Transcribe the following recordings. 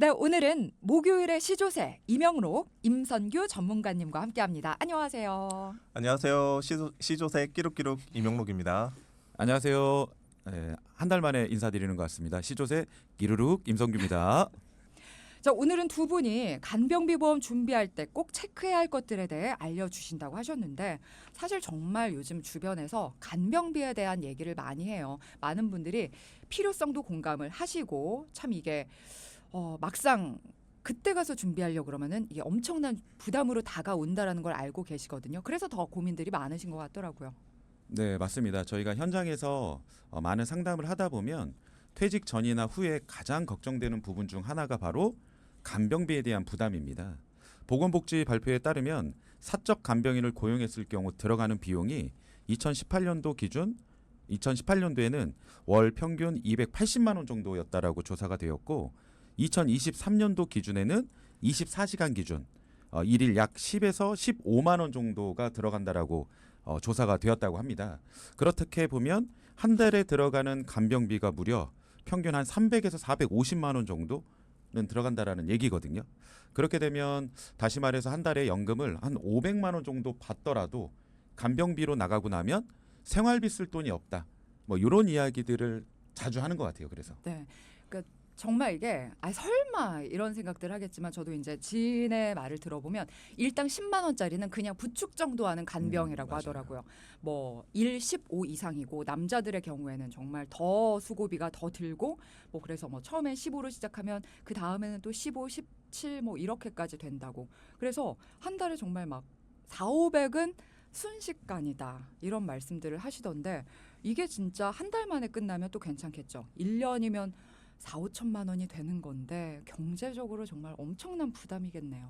네, 오늘은 목요일의 시조새 이명록, 임선규 전문가님과 함께합니다. 안녕하세요. 안녕하세요. 시조새 끼룩끼룩 이명록입니다. 안녕하세요. 한 달 만에 인사드리는 것 같습니다. 시조새 끼루룩 임성규입니다. 자, 오늘은 두 분이 간병비보험 준비할 때 꼭 체크해야 할 것들에 대해 알려주신다고 하셨는데 사실 정말 요즘 주변에서 간병비에 대한 얘기를 많이 해요. 많은 분들이 필요성도 공감을 하시고 참 이게 막상 그때 가서 준비하려고 그러면은 이게 엄청난 부담으로 다가온다라는 걸 알고 계시거든요. 그래서 더 고민들이 많으신 것 같더라고요. 네, 맞습니다. 저희가 현장에서 많은 상담을 하다 보면 퇴직 전이나 후에 가장 걱정되는 부분 중 하나가 바로 간병비에 대한 부담입니다. 보건복지 발표에 따르면 사적 간병인을 고용했을 경우 들어가는 비용이 2018년도 기준 2018년도에는 월 평균 280만 원 정도였다라고 조사가 되었고 2023년도 기준에는 24시간 기준 일일 약 10에서 15만 원 정도가 들어간다라고 조사가 되었다고 합니다. 그렇게 보면 한 달에 들어가는 간병비가 무려 평균 한 300에서 450만 원 정도는 들어간다라는 얘기거든요. 그렇게 되면 다시 말해서 한 달에 연금을 한 500만 원 정도 받더라도 간병비로 나가고 나면 생활비 쓸 돈이 없다. 뭐 이런 이야기들을 자주 하는 것 같아요. 그래서. 네. 그러니까 정말 이게 설마 이런 생각들 하겠지만 저도 이제 지인의 말을 들어보면 일당 10만 원짜리는 그냥 부축 정도 하는 간병이라고 맞아요. 하더라고요. 뭐 일 15 이상이고 남자들의 경우에는 정말 더 수고비가 더 들고 뭐 그래서 뭐 처음엔 15로 시작하면 그 다음에는 또 15, 17 뭐 이렇게까지 된다고. 그래서 한 달에 정말 막 4, 500은 순식간이다 이런 말씀들을 하시던데 이게 진짜 한 달 만에 끝나면 또 괜찮겠죠. 1년이면 4, 5천만 원이 되는 건데 경제적으로 정말 엄청난 부담이겠네요.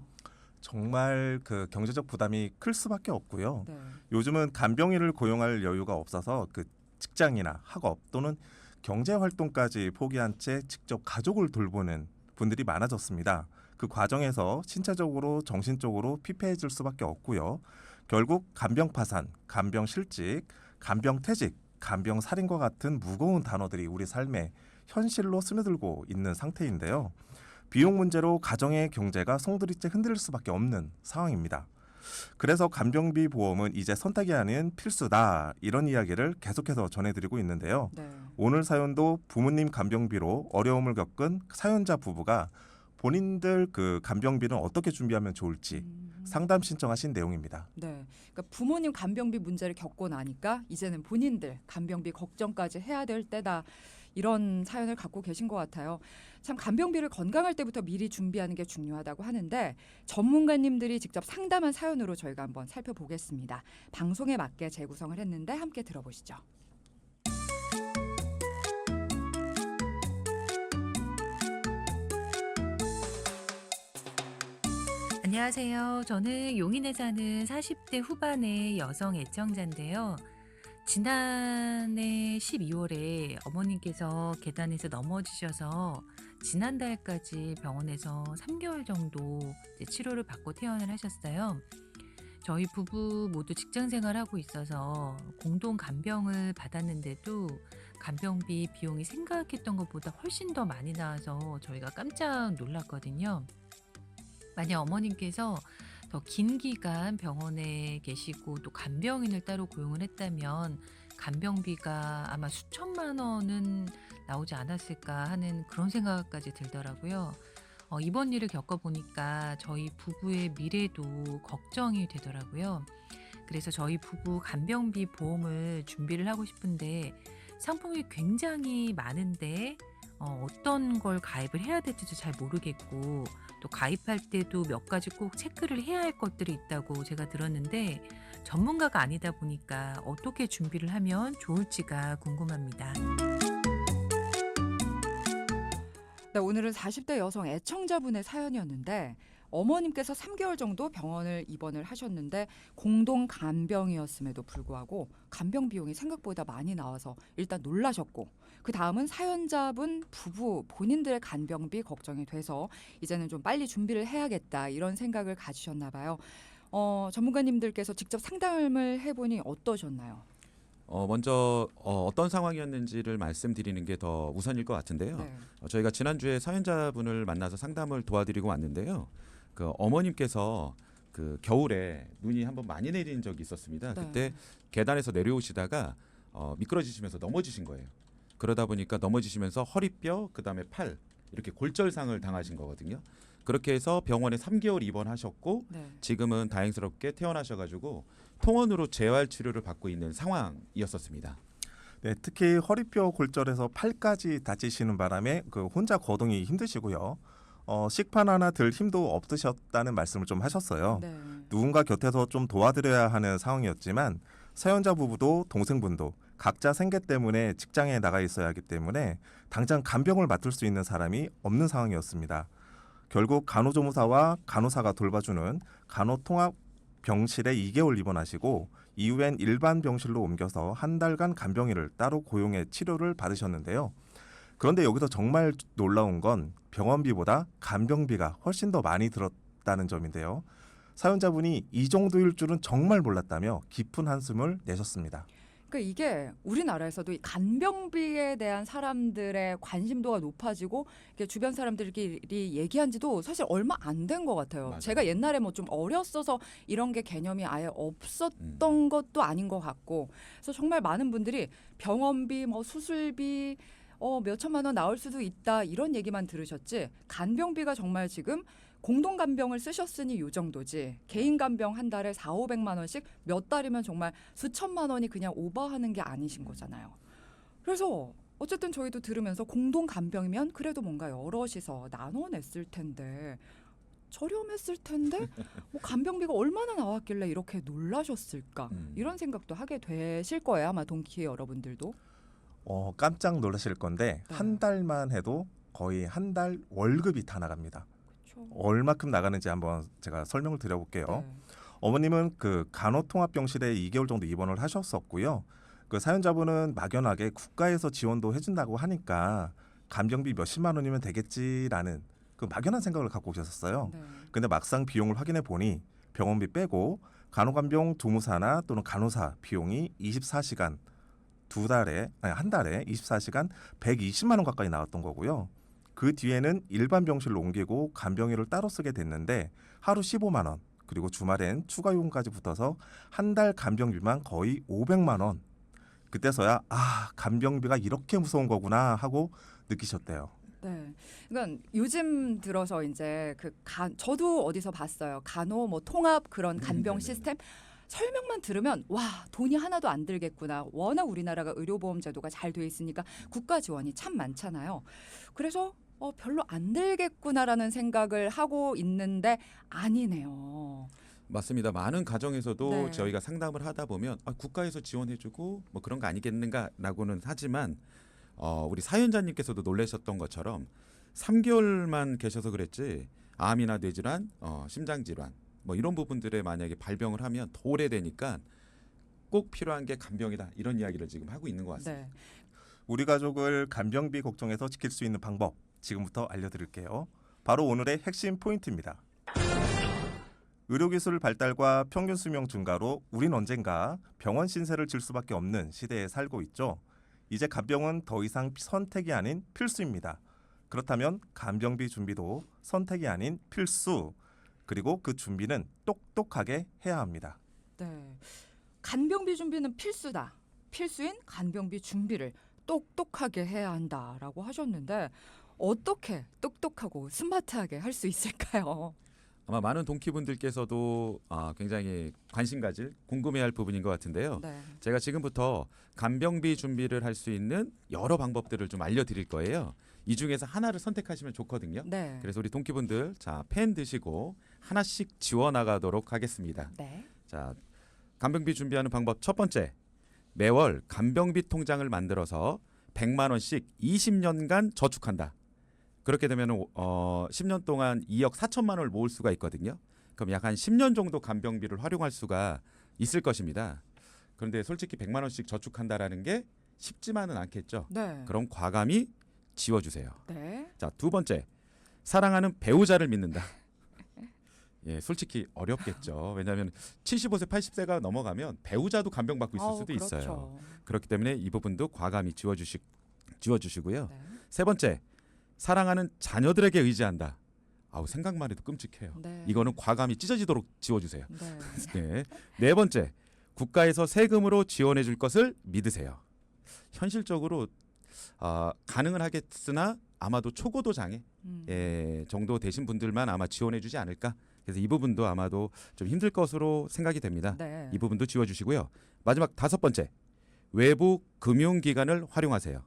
정말 그 경제적 부담이 클 수밖에 없고요. 네. 요즘은 간병인을 고용할 여유가 없어서 그 직장이나 학업 또는 경제 활동까지 포기한 채 직접 가족을 돌보는 분들이 많아졌습니다. 그 과정에서 신체적으로 정신적으로 피폐해질 수밖에 없고요. 결국 간병 파산, 간병 실직, 간병 퇴직, 간병 살인과 같은 무거운 단어들이 우리 삶에 현실로 스며들고 있는 상태인데요. 비용 문제로 가정의 경제가 송두리째 흔들릴 수밖에 없는 상황입니다. 그래서 간병비 보험은 이제 선택이 아닌 필수다 이런 이야기를 계속해서 전해드리고 있는데요. 네. 오늘 사연도 부모님 간병비로 어려움을 겪은 사연자 부부가 본인들 그 간병비는 어떻게 준비하면 좋을지 상담 신청하신 내용입니다. 네. 그러니까 부모님 간병비 문제를 겪고 나니까 이제는 본인들 간병비 걱정까지 해야 될 때다. 이런 사연을 갖고 계신 것 같아요. 참 간병비를 건강할 때부터 미리 준비하는 게 중요하다고 하는데 전문가님들이 직접 상담한 사연으로 저희가 한번 살펴보겠습니다. 방송에 맞게 재구성을 했는데 함께 들어보시죠. 안녕하세요. 저는 용인에 사는 40대 후반의 여성 애청자인데요. 지난해 12월에 어머님께서 계단에서 넘어지셔서 지난달까지 병원에서 3개월 정도 치료를 받고 퇴원을 하셨어요. 저희 부부 모두 직장 생활하고 있어서 공동 간병을 받았는데도 간병비 비용이 생각했던 것보다 훨씬 더 많이 나와서 저희가 깜짝 놀랐거든요. 만약 어머님께서 더 긴 기간 병원에 계시고 또 간병인을 따로 고용을 했다면 간병비가 아마 수천만 원은 나오지 않았을까 하는 그런 생각까지 들더라고요. 이번 일을 겪어보니까 저희 부부의 미래도 걱정이 되더라고요. 그래서 저희 부부 간병비 보험을 준비를 하고 싶은데 상품이 굉장히 많은데 어떤 걸 가입을 해야 될지도 잘 모르겠고 또 가입할 때도 몇 가지 꼭 체크를 해야 할 것들이 있다고 제가 들었는데 전문가가 아니다 보니까 어떻게 준비를 하면 좋을지가 궁금합니다. 네, 오늘은 40대 여성 애청자분의 사연이었는데 어머님께서 3개월 정도 병원을 입원을 하셨는데 공동 간병이었음에도 불구하고 간병 비용이 생각보다 많이 나와서 일단 놀라셨고 그 다음은 사연자분 부부 본인들의 간병비 걱정이 돼서 이제는 좀 빨리 준비를 해야겠다 이런 생각을 가지셨나 봐요. 전문가님들께서 직접 상담을 해보니 어떠셨나요? 먼저 어떤 상황이었는지를 말씀드리는 게 더 우선일 것 같은데요. 네. 저희가 지난주에 사연자분을 만나서 상담을 도와드리고 왔는데요. 그 어머님께서 그 겨울에 눈이 한번 많이 내린 적이 있었습니다. 네. 그때 계단에서 내려오시다가 미끄러지시면서 넘어지신 거예요. 그러다 보니까 넘어지시면서 허리뼈, 그다음에 팔 이렇게 골절상을 당하신 거거든요. 그렇게 해서 병원에 3개월 입원하셨고 네. 지금은 다행스럽게 퇴원하셔가지고 통원으로 재활 치료를 받고 있는 상황이었었습니다. 네, 특히 허리뼈 골절에서 팔까지 다치시는 바람에 그 혼자 거동이 힘드시고요. 식판 하나 들 힘도 없으셨다는 말씀을 좀 하셨어요. 네. 누군가 곁에서 좀 도와드려야 하는 상황이었지만 사연자 부부도 동생분도 각자 생계 때문에 직장에 나가 있어야 하기 때문에 당장 간병을 맡을 수 있는 사람이 없는 상황이었습니다. 결국 간호조무사와 간호사가 돌봐주는 간호통합 병실에 2개월 입원하시고 이후엔 일반 병실로 옮겨서 한 달간 간병인을 따로 고용해 치료를 받으셨는데요. 그런데 여기서 정말 놀라운 건 병원비보다 간병비가 훨씬 더 많이 들었다는 점인데요. 사연자분이 이 정도일 줄은 정말 몰랐다며 깊은 한숨을 내셨습니다. 그러니까 이게 우리나라에서도 이 간병비에 대한 사람들의 관심도가 높아지고 이게 주변 사람들끼리 얘기한 지도 사실 얼마 안 된 것 같아요. 맞아요. 제가 옛날에 뭐 좀 어렸어서 이런 게 개념이 아예 없었던 것도 아닌 것 같고, 그래서 정말 많은 분들이 병원비, 뭐 수술비, 몇 천만 원 나올 수도 있다 이런 얘기만 들으셨지, 간병비가 정말 지금 공동 간병을 쓰셨으니 요 정도지, 개인 간병 한 달에 4,500만 원씩 몇 달이면 정말 수천만 원이 그냥 오버하는 게 아니신 거잖아요. 그래서 어쨌든 저희도 들으면서 공동 간병이면 그래도 뭔가 여럿이서 나눠냈을 텐데, 저렴했을 텐데 뭐 간병비가 얼마나 나왔길래 이렇게 놀라셨을까, 이런 생각도 하게 되실 거예요, 아마 동키 여러분들도. 깜짝 놀라실 건데 네. 한 달만 해도 거의 한 달 월급이 다 나갑니다. 그렇죠. 얼마큼 나가는지 한번 제가 설명을 드려볼게요. 네. 어머님은 그 간호통합병실에 2개월 정도 입원을 하셨었고요. 그 사연자분은 막연하게 국가에서 지원도 해준다고 하니까 간병비 몇십만 원이면 되겠지라는 그 막연한 생각을 갖고 오셨었어요. 네. 근데 막상 비용을 확인해 보니 병원비 빼고 간호간병 조무사나 또는 간호사 비용이 24시간 한 달에 24시간 120만 원 가까이 나왔던 거고요. 그 뒤에는 일반 병실로 옮기고 간병인을 따로 쓰게 됐는데 하루 15만 원, 그리고 주말엔 추가 요금까지 붙어서 한 달 간병비만 거의 500만 원. 그때서야 간병비가 이렇게 무서운 거구나 하고 느끼셨대요. 네, 그러니까 요즘 들어서 이제 저도 어디서 봤어요. 간호 뭐 통합 그런 간병 네네네. 시스템 설명만 들으면 와, 돈이 하나도 안 들겠구나. 워낙 우리나라가 의료보험 제도가 잘 돼 있으니까 국가 지원이 참 많잖아요. 그래서 별로 안 들겠구나라는 생각을 하고 있는데 아니네요. 맞습니다. 많은 가정에서도 네. 저희가 상담을 하다 보면 국가에서 지원해주고 뭐 그런 거 아니겠는가라고는 하지만 우리 사연자님께서도 놀라셨던 것처럼 3개월만 계셔서 그랬지 암이나 뇌질환, 심장질환 뭐 이런 부분들에 만약에 발병을 하면 더 오래되니까 꼭 필요한 게 간병이다, 이런 이야기를 지금 하고 있는 것 같습니다. 네. 우리 가족을 간병비 걱정에서 지킬 수 있는 방법 지금부터 알려드릴게요. 바로 오늘의 핵심 포인트입니다. 의료기술 발달과 평균 수명 증가로 우린 언젠가 병원 신세를 질 수밖에 없는 시대에 살고 있죠. 이제 간병은 더 이상 선택이 아닌 필수입니다. 그렇다면 간병비 준비도 선택이 아닌 필수, 그리고 그 준비는 똑똑하게 해야 합니다. 네. 간병비 준비는 필수다. 필수인 간병비 준비를 똑똑하게 해야 한다라고 하셨는데, 어떻게 똑똑하고 스마트하게 할 수 있을까요? 아마 많은 동키분들께서도 굉장히 관심 가질, 궁금해할 부분인 것 같은데요. 네. 제가 지금부터 간병비 준비를 할 수 있는 여러 방법들을 좀 알려드릴 거예요. 이 중에서 하나를 선택하시면 좋거든요. 네. 그래서 우리 동키분들, 자, 펜 드시고 하나씩 지워 나가도록 하겠습니다. 네. 자, 간병비 준비하는 방법 첫 번째, 매월 간병비 통장을 만들어서 100만 원씩 20년간 저축한다. 그렇게 되면 10년 동안 2억 4천만 원을 모을 수가 있거든요. 그럼 약 한 10년 정도 간병비를 활용할 수가 있을 것입니다. 그런데 솔직히 100만 원씩 저축한다라는 게 쉽지만은 않겠죠. 네. 그럼 과감히 지워주세요. 네. 자, 두 번째, 사랑하는 배우자를 믿는다. 예, 솔직히 어렵겠죠. 왜냐하면 75세, 80세가 넘어가면 배우자도 간병받고 있을 수도 그렇죠. 있어요. 그렇기 때문에 이 부분도 과감히 지워주시고요. 네. 세 번째, 사랑하는 자녀들에게 의지한다. 아우 생각만 해도 끔찍해요. 네. 이거는 과감히 찢어지도록 지워주세요. 네. 네. 네 번째, 국가에서 세금으로 지원해 줄 것을 믿으세요. 현실적으로 가능은 하겠으나 아마도 초고도 장애 정도 되신 분들만 아마 지원해 주지 않을까. 그래서 이 부분도 아마도 좀 힘들 것으로 생각이 됩니다. 네. 이 부분도 지워주시고요. 마지막 다섯 번째, 외부 금융기관을 활용하세요.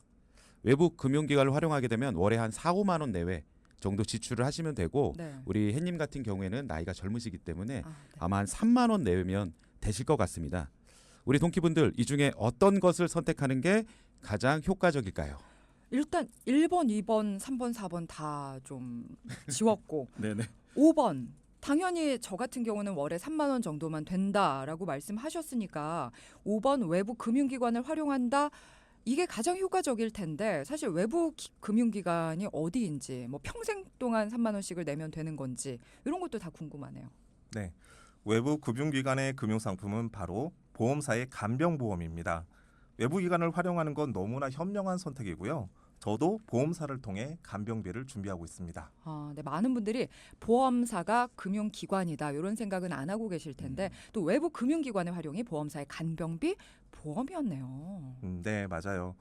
외부 금융기관을 활용하게 되면 월에 한 4, 5만 원 내외 정도 지출을 하시면 되고 네. 우리 햇님 같은 경우에는 나이가 젊으시기 때문에 네. 아마 한 3만 원 내외면 되실 것 같습니다. 우리 동키분들 이 중에 어떤 것을 선택하는 게 가장 효과적일까요? 일단 1번, 2번, 3번, 4번 다 좀 지웠고 네네. 5번 당연히 저 같은 경우는 월에 3만 원 정도만 된다라고 말씀하셨으니까 5번 외부 금융기관을 활용한다. 이게 가장 효과적일 텐데 사실 외부 금융기관이 어디인지 뭐 평생 동안 3만 원씩을 내면 되는 건지 이런 것도 다 궁금하네요. 네, 외부 금융기관의 금융상품은 바로 보험사의 간병보험입니다. 외부 기관을 활용하는 건 너무나 현명한 선택이고요. 저도 보험사를 통해 간병비를 준비하고 있습니다. 네, 많은 분들이 보험사가 금융기관이다 이런 생각은 안 하고 계실 텐데 또 외부 금융기관의 활용이 보험사의 간병비 보험이었네요. 네, 맞아요.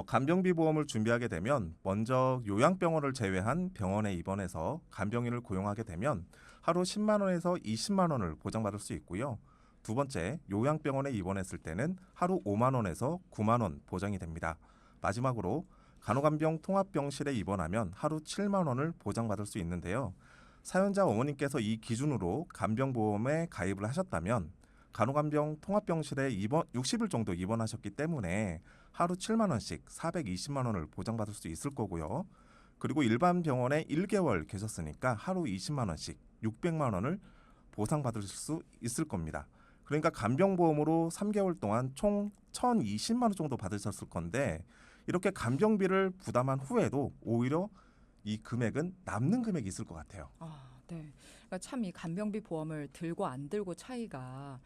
간병비 보험을 준비하게 되면 먼저 요양병원을 제외한 병원에 입원해서 간병인을 고용하게 되면 하루 10만 원에서 20만 원을 보장받을 수 있고요. 두 번째, 요양병원에 입원했을 때는 하루 5만 원에서 9만 원 보장이 됩니다. 마지막으로 간호간병 통합병실에 입원하면 하루 7만 원을 보장받을 수 있는데요. 사연자 어머님께서 이 기준으로 간병보험에 가입을 하셨다면 간호간병 통합병실에 60일 정도 입원하셨기 때문에 하루 7만 원씩 420만 원을 보장받을 수 있을 거고요. 그리고 일반 병원에 1개월 계셨으니까 하루 20만 원씩 600만 원을 보상받을 수 있을 겁니다. 그러니까 간병보험으로 3개월 동안 총 1,020만 원 정도 받으셨을 건데 이렇게 간병비를 부담한 후에도 오히려 이 금액은 남는 금액이 있을 것 같아요. 네. 그러니까 참 이 간병비 보험을 들고 안 들고 차이가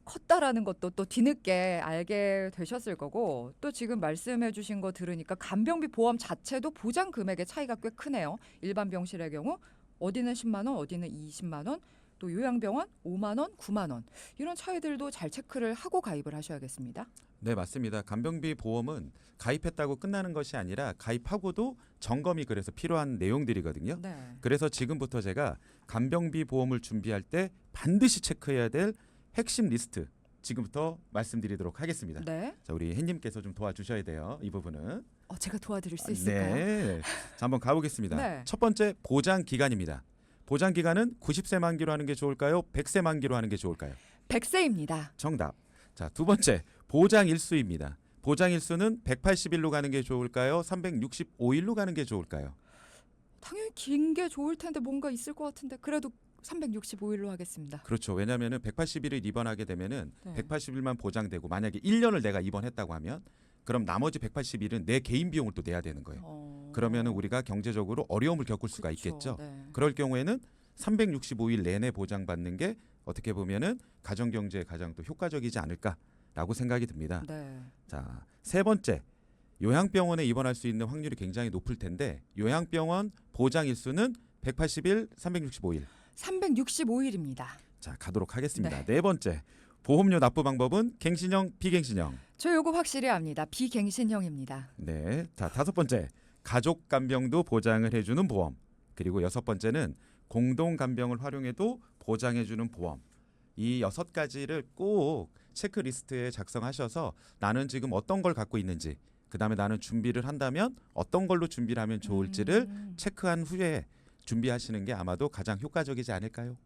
컸다라는 것도 또 뒤늦게 알게 되셨을 거고 또 지금 말씀해 주신 거 들으니까 간병비 보험 자체도 보장 금액의 차이가 꽤 크네요. 일반 병실의 경우 어디는 10만 원, 어디는 20만 원, 또 요양병원 5만 원, 9만 원 이런 차이들도 잘 체크를 하고 가입을 하셔야겠습니다. 네, 맞습니다. 간병비 보험은 가입했다고 끝나는 것이 아니라 가입하고도 점검이 그래서 필요한 내용들이거든요. 네. 그래서 지금부터 제가 간병비 보험을 준비할 때 반드시 체크해야 될 핵심 리스트 지금부터 말씀드리도록 하겠습니다. 네. 자, 우리 햇님께서 좀 도와주셔야 돼요. 이 부분은. 제가 도와드릴 수 있을까요? 네. 자, 한번 가보겠습니다. 네. 첫 번째 보장 기간입니다. 보장 기간은 90세 만기로 하는 게 좋을까요? 100세 만기로 하는 게 좋을까요? 100세입니다. 정답. 자, 두 번째 보장 일수입니다. 보장 일수는 180일로 가는 게 좋을까요? 365일로 가는 게 좋을까요? 당연히 긴 게 좋을 텐데 뭔가 있을 것 같은데 그래도 365일로 하겠습니다. 그렇죠. 왜냐하면은 180일을 입원하게 되면은 네. 180일만 보장되고 만약에 1년을 내가 입원했다고 하면 그럼 나머지 180일은 내 개인 비용을 또 내야 되는 거예요. 그러면은 우리가 경제적으로 어려움을 겪을 수가 그렇죠. 있겠죠. 네. 그럴 경우에는 365일 내내 보장받는 게 어떻게 보면은 가정 경제에 가장 또 효과적이지 않을까라고 생각이 듭니다. 네. 자, 세 번째. 요양병원에 입원할 수 있는 확률이 굉장히 높을 텐데 요양병원 보장 일수는 180일, 365일. 365일입니다. 자, 가도록 하겠습니다. 네. 네 번째. 보험료 납부 방법은 갱신형, 비갱신형. 저 요거 확실히 압니다. 비갱신형입니다. 네. 자, 다섯 번째. 가족 간병도 보장을 해주는 보험. 그리고 여섯 번째는 공동 간병을 활용해도 보장해주는 보험. 이 6가지를 꼭 체크리스트에 작성하셔서 나는 지금 어떤 걸 갖고 있는지, 그다음에 나는 준비를 한다면 어떤 걸로 준비를 하면 좋을지를 체크한 후에 준비하시는 게 아마도 가장 효과적이지 않을까요?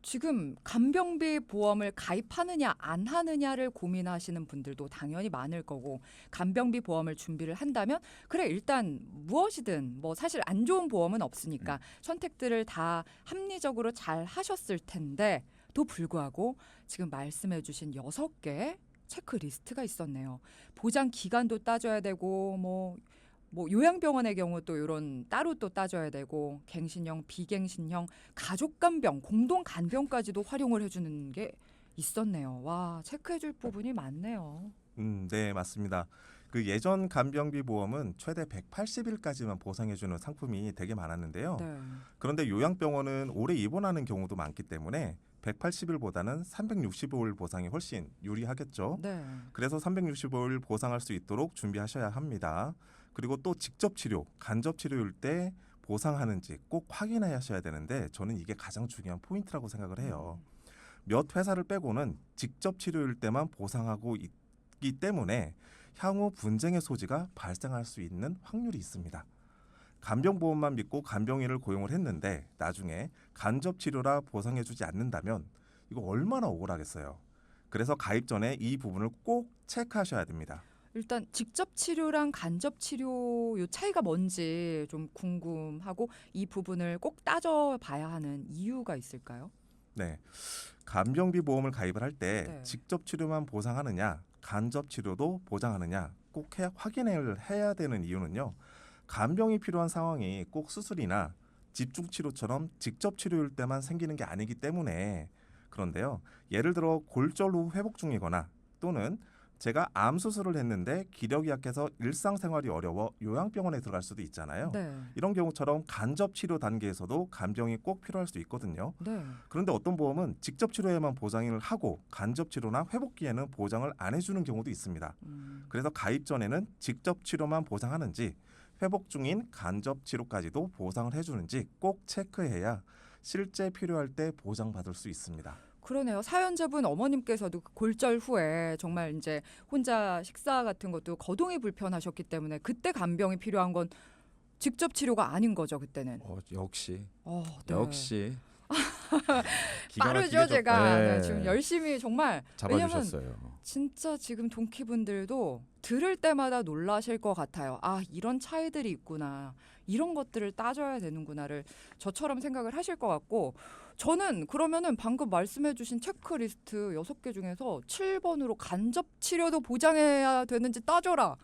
지금 간병비 보험을 가입하느냐 안 하느냐를 고민하시는 분들도 당연히 많을 거고 간병비 보험을 준비를 한다면 그래 일단 무엇이든 뭐 사실 안 좋은 보험은 없으니까 선택들을 다 합리적으로 잘 하셨을 텐데 또 불구하고 지금 말씀해 주신 6개 체크리스트가 있었네요. 보장 기간도 따져야 되고 뭐 뭐 요양병원의 경우 또 이런 따로 또 따져야 되고 갱신형, 비갱신형, 가족간병, 공동간병까지도 활용을 해주는 게 있었네요. 와, 체크해줄 부분이 많네요. 네, 맞습니다. 그 예전 간병비 보험은 최대 180일까지만 보상해주는 상품이 되게 많았는데요. 네. 그런데 요양병원은 오래 입원하는 경우도 많기 때문에 180일보다는 365일 보상이 훨씬 유리하겠죠. 네. 그래서 365일 보상할 수 있도록 준비하셔야 합니다. 그리고 또 직접 치료, 간접 치료일 때 보상하는지 꼭 확인하셔야 되는데 저는 이게 가장 중요한 포인트라고 생각을 해요. 몇 회사를 빼고는 직접 치료일 때만 보상하고 있기 때문에 향후 분쟁의 소지가 발생할 수 있는 확률이 있습니다. 간병보험만 믿고 간병인을 고용을 했는데 나중에 간접 치료라 보상해주지 않는다면 이거 얼마나 억울하겠어요. 그래서 가입 전에 이 부분을 꼭 체크하셔야 됩니다. 일단 직접 치료랑 간접 치료 요 차이가 뭔지 좀 궁금하고 이 부분을 꼭 따져봐야 하는 이유가 있을까요? 네, 간병비 보험을 가입을 할 때 네. 직접 치료만 보상하느냐, 간접 치료도 보장하느냐 꼭 확인을 해야 되는 이유는요. 간병이 필요한 상황이 꼭 수술이나 집중 치료처럼 직접 치료일 때만 생기는 게 아니기 때문에 그런데요. 예를 들어 골절 후 회복 중이거나 또는 제가 암 수술을 했는데 기력이 약해서 일상생활이 어려워 요양병원에 들어갈 수도 있잖아요. 네. 이런 경우처럼 간접 치료 단계에서도 간병이 꼭 필요할 수 있거든요. 네. 그런데 어떤 보험은 직접 치료에만 보장을 하고 간접 치료나 회복기에는 보장을 안 해주는 경우도 있습니다. 그래서 가입 전에는 직접 치료만 보장하는지 회복 중인 간접 치료까지도 보상을 해주는지 꼭 체크해야 실제 필요할 때 보장받을 수 있습니다. 그러네요. 사연자분 어머님께서도 그 골절 후에 정말 이제 혼자 식사 같은 것도 거동이 불편하셨기 때문에 그때 간병이 필요한 건 직접 치료가 아닌 거죠, 그때는. 역시 네. 역시 기가 빠르죠, 막히게 제가. 네. 네, 지금 열심히 정말 왜냐면 잡아주셨어요. 진짜 지금 동키분들도 들을 때마다 놀라실 것 같아요. 아, 이런 차이들이 있구나. 이런 것들을 따져야 되는구나를 저처럼 생각을 하실 것 같고 저는 그러면은 방금 말씀해주신 체크리스트 6개 중에서 7번으로 간접 치료도 보장해야 되는지 따져라.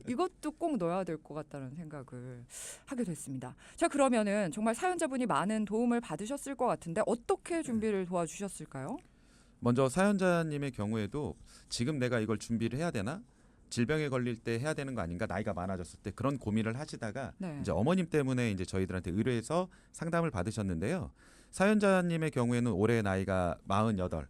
이것도 꼭 넣어야 될 것 같다는 생각을 하게 됐습니다. 자, 그러면은 정말 사연자분이 많은 도움을 받으셨을 것 같은데 어떻게 준비를 도와주셨을까요? 먼저 사연자님의 경우에도 지금 내가 이걸 준비를 해야 되나? 질병에 걸릴 때 해야 되는 거 아닌가? 나이가 많아졌을 때 그런 고민을 하시다가 네. 이제 어머님 때문에 이제 저희들한테 의뢰해서 상담을 받으셨는데요. 사연자님의 경우에는 올해 나이가 48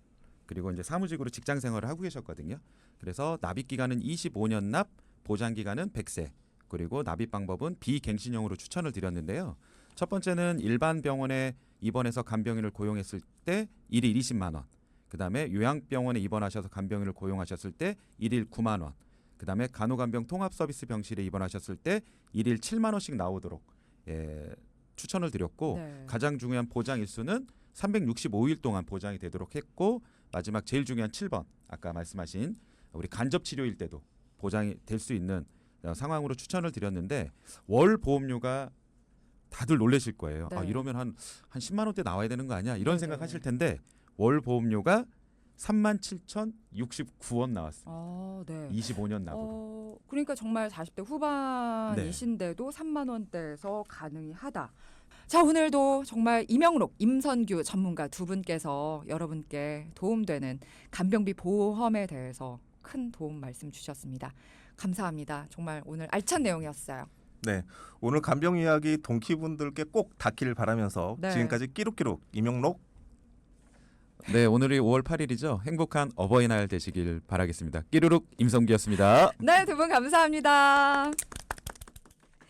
그리고 이제 사무직으로 직장 생활을 하고 계셨거든요. 그래서 납입 기간은 25년 납, 보장 기간은 100세. 그리고 납입 방법은 비갱신형으로 추천을 드렸는데요. 첫 번째는 일반 병원에 입원해서 간병인을 고용했을 때 일일 20만 원. 그다음에 요양병원에 입원하셔서 간병인을 고용하셨을 때 일일 9만 원. 그다음에 간호간병 통합서비스 병실에 입원하셨을 때 일일 7만 원씩 나오도록 추천을 드렸고 네. 가장 중요한 보장 일수는 365일 동안 보장이 되도록 했고 마지막 제일 중요한 7번 아까 말씀하신 우리 간접 치료일 때도 보장이 될 수 있는 상황으로 추천을 드렸는데 월 보험료가 다들 놀라실 거예요. 네. 아, 이러면 한 10만 원대 나와야 되는 거 아니야? 이런 네. 생각하실 텐데 월 보험료가 37,069원 나왔어요. 네. 25년 납으로. 그러니까 정말 40대 후반이신데도 3만 원대에서 가능이 하다. 자, 오늘도 정말 이명록, 임선규 전문가 두 분께서 여러분께 도움되는 간병비 보험에 대해서 큰 도움 말씀 주셨습니다. 감사합니다. 정말 오늘 알찬 내용이었어요. 네, 오늘 간병 이야기 동키분들께 꼭 닿기를 바라면서 네. 지금까지 끼룩끼룩 이명록 네, 오늘이 5월 8일이죠. 행복한 어버이날 되시길 바라겠습니다. 끼루룩 임성기였습니다. 네, 두 분 감사합니다.